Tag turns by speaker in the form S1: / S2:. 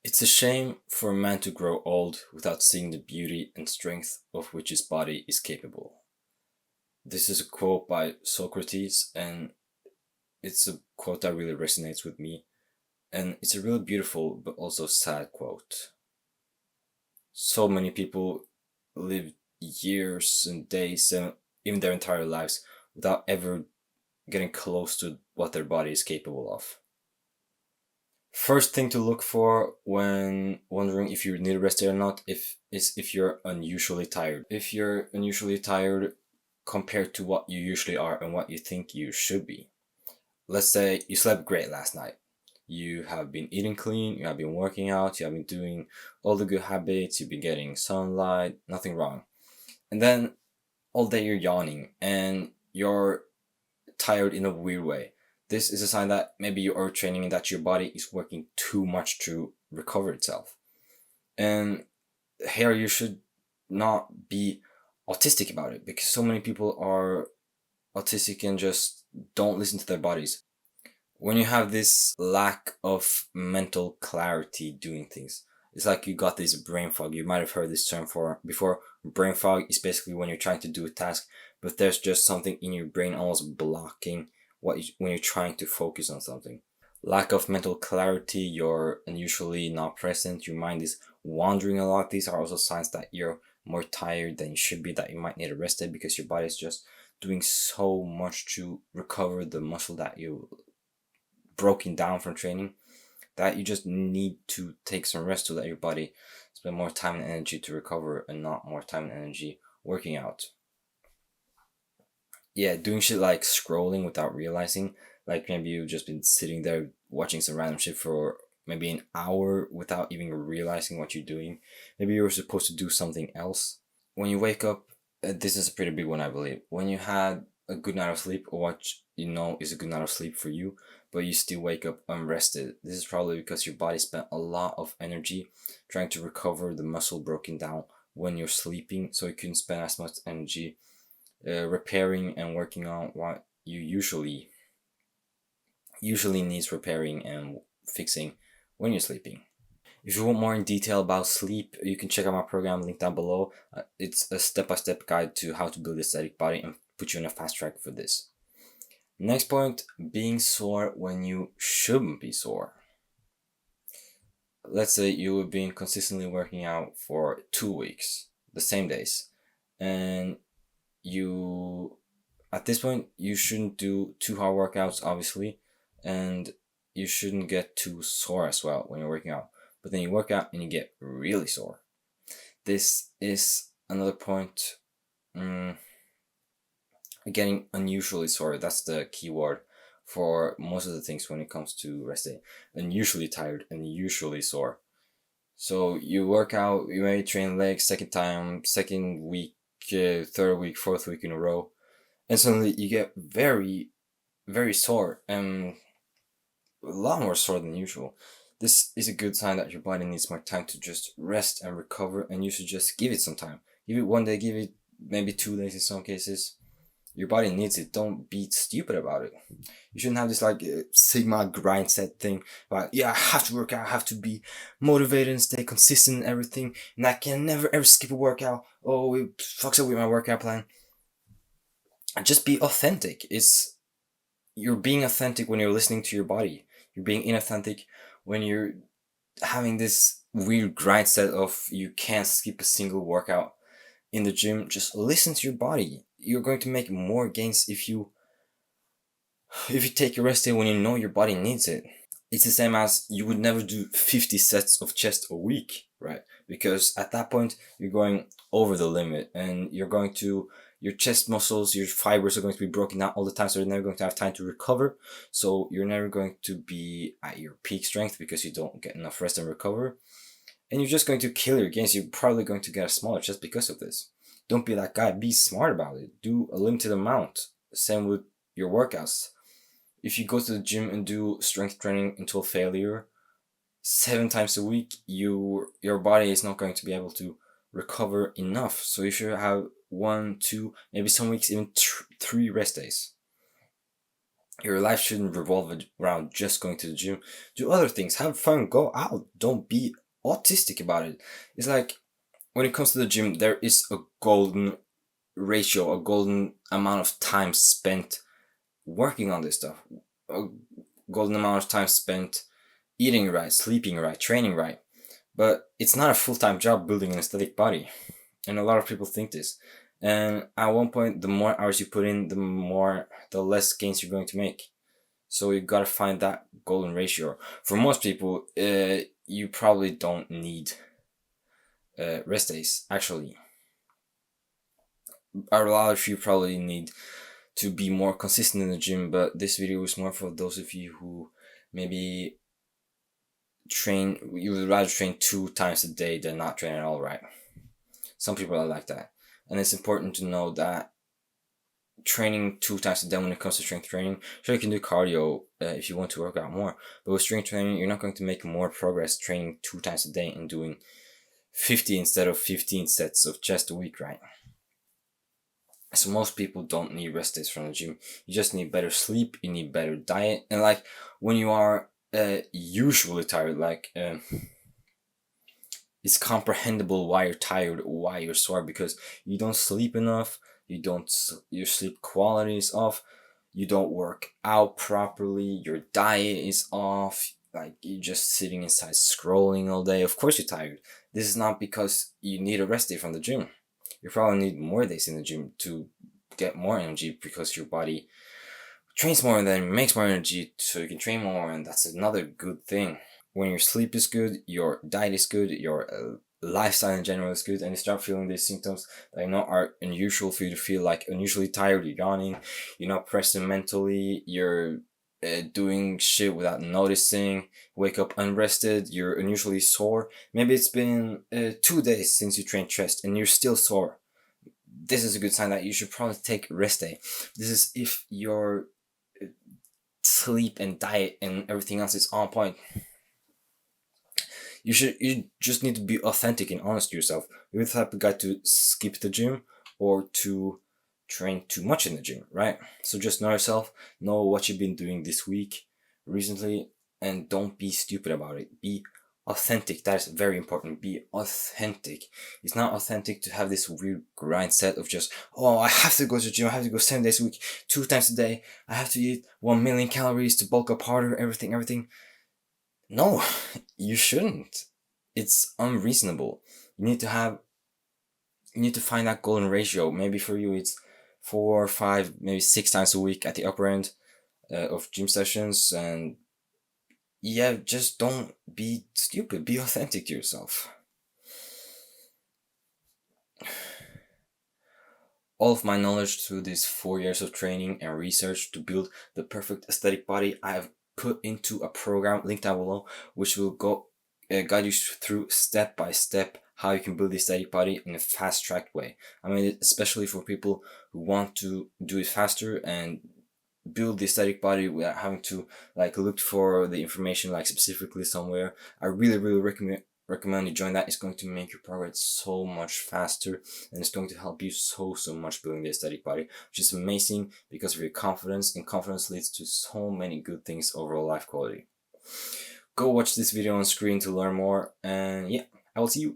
S1: It's a shame for a man to grow old without seeing the beauty and strength of which his body is capable. This is a quote by Socrates, and it's a quote that really resonates with me. And it's a really beautiful but also sad quote. So many people live years and days and even their entire lives without ever getting close to what their body is capable of. First thing to look for when wondering if you need a rest day or not is if you're unusually tired. If you're unusually tired compared to what you usually are and what you think you should be. Let's say you slept great last night. You have been eating clean, you have been working out, you have been doing all the good habits, you've been getting sunlight, nothing wrong. And then all day you're yawning and you're tired in a weird way. This is a sign that maybe you are training and that your body is working too much to recover itself. And here you should not be autistic about it because so many people are autistic and just don't listen to their bodies. When you have this lack of mental clarity doing things, it's like you got this brain fog. You might have heard this term for before. Brain fog is basically when you're trying to do a task, but there's just something in your brain almost blocking when you're trying to focus on something. Lack of mental clarity, you're unusually not present, your mind is wandering a lot. These are also signs that you're more tired than you should be, that you might need a rest day because your body is just doing so much to recover the muscle that you broken down from training, that you just need to take some rest to let your body spend more time and energy to recover and not more time and energy working out. Yeah, doing shit like scrolling without realizing, like maybe you've just been sitting there watching some random shit for maybe an hour without even realizing what you're doing. Maybe you were supposed to do something else. When you wake up, this is a pretty big one, I believe. When you had a good night of sleep, or what you know is a good night of sleep for you, but you still wake up unrested, this is probably because your body spent a lot of energy trying to recover the muscle broken down when you're sleeping, so you couldn't spend as much energy repairing and working on what you usually needs repairing and fixing when you're sleeping. If you want more in detail about sleep, you can check out my program linked down below. It's a step-by-step guide to how to build a static body and put you on a fast track for this. Next point, being sore when you shouldn't be sore. Let's say you have been consistently working out for 2 weeks, the same days, and you at this point you shouldn't do too hard workouts, obviously, and you shouldn't get too sore as well when you're working out. But then you work out and you get really sore. This is another point. Getting unusually sore, that's the key word for most of the things when it comes to rest day. Unusually tired, unusually sore. So you work out, you may train legs second week, third week, fourth week in a row, and suddenly you get very, very sore and a lot more sore than usual. This is a good sign that your body needs more time to just rest and recover, and you should just give it some time. Give it one day, give it maybe 2 days in some cases. Your body needs it. Don't be stupid about it. You shouldn't have this like Sigma grind set thing about, yeah, I have to work out, I have to be motivated and stay consistent and everything, and I can never ever skip a workout. Oh, it fucks up with my workout plan. And just be authentic. You're being authentic when you're listening to your body. You're being inauthentic when you're having this weird grind set of you can't skip a single workout in the gym. Just listen to your body. You're going to make more gains if you take a rest day when you know your body needs it. It's the same as you would never do 50 sets of chest a week, right? Because at that point you're going over the limit and your chest muscles, your fibers are going to be broken down all the time, so you're never going to have time to recover. So you're never going to be at your peak strength because you don't get enough rest and recover. And you're just going to kill your gains. You're probably going to get a smaller chest because of this. Don't be that guy. Be smart about it. Do a limited amount. Same with your workouts. If you go to the gym and do strength training until failure 7 times a week, your body is not going to be able to recover enough. So you should have 1, 2, maybe some weeks even 3 rest days. Your life shouldn't revolve around just going to the gym. Do other things, have fun, go out. Don't be autistic about it. It's like when it comes to the gym, there is a golden ratio, a golden amount of time spent working on this stuff, a golden amount of time spent eating right, sleeping right, training right. But it's not a full-time job building an aesthetic body, and a lot of people think this. And at one point, the more hours you put in, the less gains you're going to make. So you gotta find that golden ratio. For most people, you probably don't need rest days. Actually, a lot of you probably need to be more consistent in the gym. But this video is more for those of you who maybe you would rather train 2 times a day than not train at all, right? Some people are like that. And it's important to know that training 2 times a day when it comes to strength training, sure, you can do cardio if you want to work out more, but with strength training, you're not going to make more progress training 2 times a day and doing 50 instead of 15 sets of chest a week, right? So most people don't need rest days from the gym. You just need better sleep, you need better diet, and like when you are usually tired, like it's comprehensible why you're tired, why you're sore, because you don't sleep enough, your sleep quality is off, you don't work out properly, your diet is off, like you're just sitting inside scrolling all day. Of course you're tired. This is not because you need a rest day from the gym. You probably need more days in the gym to get more energy, because your body trains more and then makes more energy so you can train more, and that's another good thing. When your sleep is good, your diet is good, your lifestyle in general is good, and you start feeling these symptoms that are unusual for you to feel, like unusually tired, you're yawning, you're not present mentally, you're doing shit without noticing, wake up unrested, you're unusually sore. Maybe it's been 2 days since you trained chest and you're still sore. This is a good sign that you should probably take rest day. This is if your sleep and diet and everything else is on point. You just need to be authentic and honest to yourself. You're the type of guy to skip the gym or to train too much in the gym, right? So just know yourself, know what you've been doing this week, recently, and don't be stupid about it. Be authentic. That is very important. Be authentic. It's not authentic to have this weird grind set of just, oh, I have to go to the gym, I have to go 7 days a week, 2 times a day, I have to eat 1 million calories to bulk up harder, everything. No, you shouldn't. It's unreasonable. You need to find that golden ratio. Maybe for you it's 4 or 5, maybe 6 times a week at the upper end of gym sessions. And yeah, just don't be stupid. Be authentic to yourself. All of my knowledge through these 4 years of training and research to build the perfect aesthetic body, I have put into a program linked down below, which will guide you through step by step how you can build the aesthetic body in a fast-tracked way. I mean, especially for people who want to do it faster and build the aesthetic body without having to like look for the information like specifically somewhere. I really recommend you join that. It's going to make your progress so much faster, and it's going to help you so much building the aesthetic body, which is amazing because of your confidence, and confidence leads to so many good things, overall life quality. Go watch this video on screen to learn more, and yeah, I will see you